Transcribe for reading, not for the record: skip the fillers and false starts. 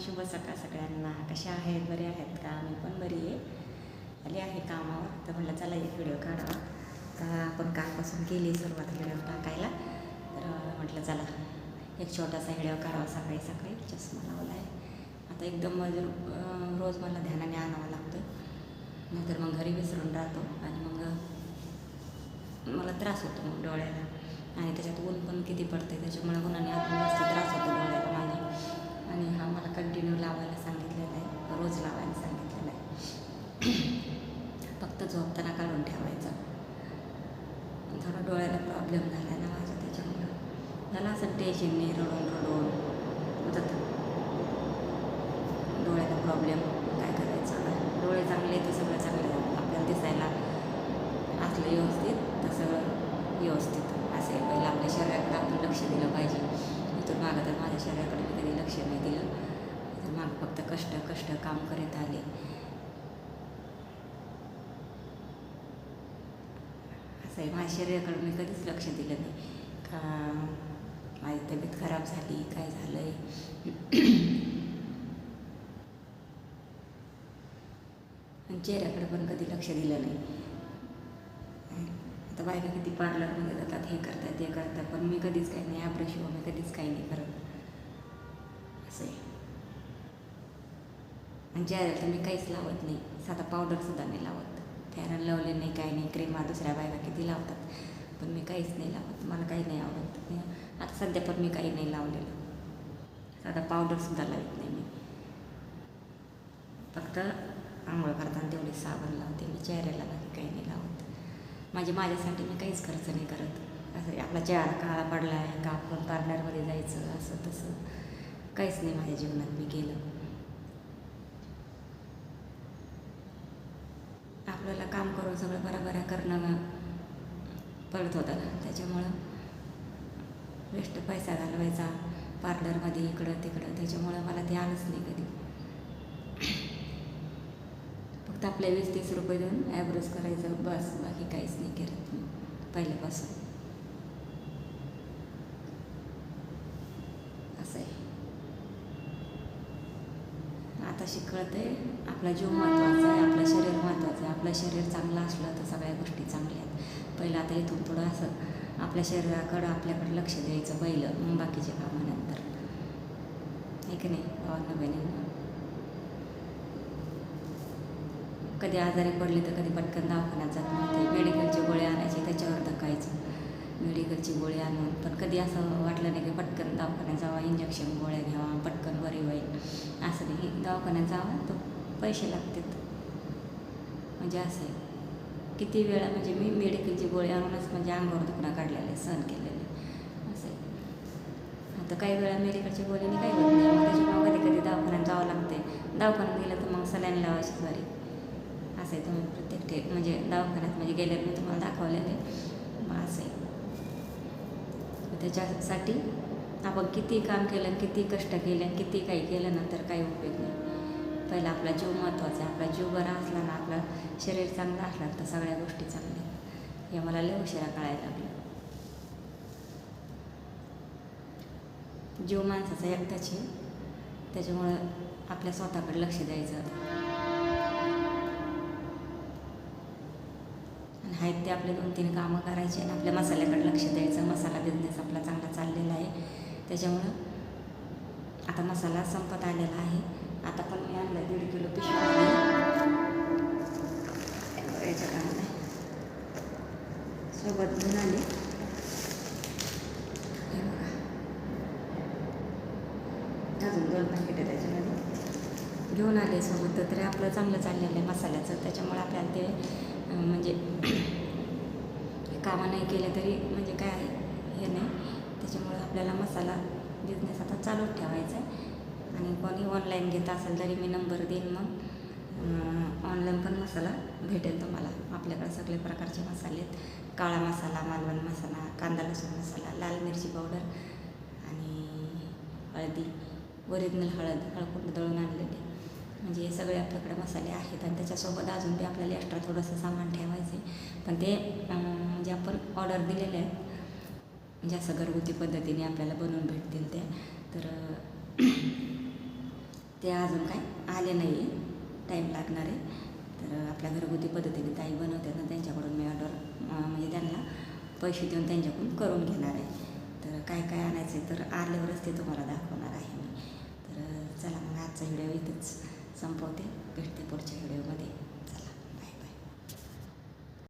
शुभ सकाळ सगळ्यांना. कशा आहेत? बरे आहेत का? मी पण बरी आहे. आली आहे कामावर, तर म्हटलं चला एक व्हिडिओ काढावा. तर आपण कालपासून केली सुरुवात व्हिडिओ टाकायला, तर म्हटलं चला एक छोटासा व्हिडिओ काढावा. सकाळी सकाळी चष्मा लावला आहे. आता एकदम रोज मला ध्यानाने आणावा लागतो, नाहीतर मग घरी विसरून राहतो आणि मग मला त्रास होतो मग डोळ्याला. आणि त्याच्यात ऊन पण किती पडते, त्याच्यामुळे उन्हाने अजून जास्त त्रास होतो डोळ्याला माझ्या. आणि हा मला कंटिन्यू लावायला सांगितलेला आहे, रोज लावायला सांगितलेला आहे. फक्त झोपताना काढून ठेवायचा. थोडा डोळ्याला प्रॉब्लेम झाला ना माझ्या, त्याच्यामुळं झाला असं टेन्शन नाही, रडून होतात डोळ्याला प्रॉब्लेम. काय करायचं? डोळे चांगले तर सगळं चांगलं आपल्याला दिसायला असलं व्यवस्थित, तर सगळं व्यवस्थित असेल. पहिलं आपल्या शरीराकडे आपण लक्ष दिलं पाहिजे. इथून मागं तर माझ्या शरीराकडे मी कधी लक्ष नाही दिलं. तर मागं फक्त कष्ट काम करत आले. असं आहे, माझ्या शरीराकडे मी कधीच लक्ष दिलं नाही का माझी तब्येत खराब झाली, काय झालं आहे. आणि चेहऱ्याकडे पण कधी लक्ष दिलं नाही. आता बायका किती पार्लरमध्ये जातात, हे करतात ते करतात, पण मी कधीच काही नाही. ॲब्रोशिवाय मी कधीच काही नाही करत. असं आहे. आणि चेहऱ्याला तर मी काहीच लावत नाही, साधा पावडरसुद्धा नाही लावत. फेअर लावले नाही, काही नाही. क्रीमा दुसऱ्या बायका किती लावतात, पण मी काहीच नाही लावत. मला काही नाही आवडत. आता सध्या पण मी काही नाही लावलेलं, साधा पावडरसुद्धा लावत नाही मी. फक्त आंघोळ करताना तेवढी साबण लावते मी, चेहऱ्याला बाकी काही नाही लावत. माझ्यासाठी मी काहीच खर्च नाही करत. असं आपला चेहरा काळा पडला आहे का आपण पार्लरमध्ये जायचं असं तसं काहीच नाही माझ्या जीवनात मी केलं. आपल्याला काम करून सगळं बरोबर करणं पडत होतं ना, त्याच्यामुळं वेस्ट पैसा घालवायचा पार्लरमध्ये इकडं तिकडं, त्याच्यामुळं मला ते आलंच नाही कधी. फक्त आपल्या 20-30 रुपये देऊन ॲब्रोज करायचं बस, बाकी काहीच नाही करत मी पहिल्यापासून. असं आहे. आता कळतं आहे आपला जीव महत्त्वाचा आहे, आपलं शरीर महत्त्वाचं आहे. आपलं शरीर चांगलं असलं तर सगळ्या गोष्टी चांगल्या आहेत. पहिलं आता इथून थोडं असं आपल्या शरीराकडं आपल्याकडे लक्ष द्यायचं पहिलं, मग बाकीचे कामानंतर. आहे की नाही भावांना बहिणींना? कधी आजारी पडली तर कधी पटकन दवाखान्यात जात नव्हते. मेडिकलची गोळी आणायची, त्याच्यावर धकायचं मेडिकलची गोळी आणून. पण कधी असं वाटलं नाही की पटकन दवाखान्यात जावा, इंजेक्शन गोळ्या घ्यावा, पटकन बरी होईल. असं नाही, दवाखान्यात जावा तर पैसे लागतात. म्हणजे असं आहे, किती वेळा म्हणजे मी मेडिकलची गोळी आणूनच म्हणजे अंगावर दुखणं काढलेले, सहन केलेले. असं आहे. आता काही वेळा मेडिकलची गोळीने काही होत नाही, मग त्याच्यामुळे कधी दवाखान्यात जावं लागते. दवाखान्यात गेलं तर मग सलाईन लावायची बरी. असं आहे. तुम्ही प्रत्येक म्हणजे दवाखान्यात म्हणजे गेल्यावर मी तुम्हाला दाखवलेले. मग असं आहे. त्याच्यासाठी आपण किती काम केलं, किती कष्ट केले, किती काही केलं नंतर काही उपयोग नाही. पहिला आपला जीव महत्त्वाचा आहे. आपला जीव बरा असला ना, आपलं शरीर चांगलं असलं तर सगळ्या गोष्टी चांगल्या. हे मला लय उशिरा कळायला लागलं. जीव माणसाचा एकदाच आहे, त्याच्यामुळं आपल्या स्वतःकडे लक्ष द्यायचं. आहेत ते आपले 2-3 कामं करायचे आणि आपल्या मसाल्याकडे लक्ष द्यायचं. मसाला बिझनेस आपला चांगला चाललेला आहे, त्याच्यामुळं आता मसाला संपत आलेला आहे. आता पण मी आणला 1.5 किलो पिशवी याच्या कामाला सोबत घेऊन आली. हे बघा, अजून 2 पॅकेट आहे त्याच्यामध्ये घेऊन आले सोबत. तरी आपलं चांगलं चाललेलं आहे मसाल्याचं, त्याच्यामुळे आपल्याला ते म्हणजे कामं नाही केले तरी म्हणजे काय हे नाही. त्याच्यामुळं आपल्याला मसाला बिझनेस आता चालूच ठेवायचा आहे. आणि कोणी ऑनलाईन घेत असेल तरी मी नंबर देईन, मग ऑनलाईन पण मसाला भेटेल तुम्हाला. आपल्याकडे सगळे प्रकारचे मसाले आहेत. काळा मसाला, मालवण मसाला, कांदा लसूण मसाला, लाल मिरची पावडर आणि हळदी, ओरिजिनल हळकुंड दळून आणलेली. म्हणजे हे सगळे आपल्याकडे मसाले आहेत. आणि त्याच्यासोबत अजून बी आपल्याला एक्स्ट्रा थोडंसं सामान ठेवायचं आहे, पण ते म्हणजे आपण ऑर्डर दिलेले आहेत, म्हणजे असं घरगुती पद्धतीने आपल्याला बनवून भेटतील त्या. तर ते अजून काय आले नाही आहे, टाईम लागणार आहे. तर आपल्या घरगुती पद्धतीने ताई बनवतात ना, त्यांच्याकडून मी ऑर्डर म्हणजे त्यांना पैसे देऊन त्यांच्याकडून करून घेणार आहे. तर काय काय आणायचं आहे तर आल्यावरच ते तुम्हाला दाखवणार आहे मी. तर चला मग आजचा व्हिडिओ इथंच संपवते, भेटते पुढच्या व्हिडिओमध्ये.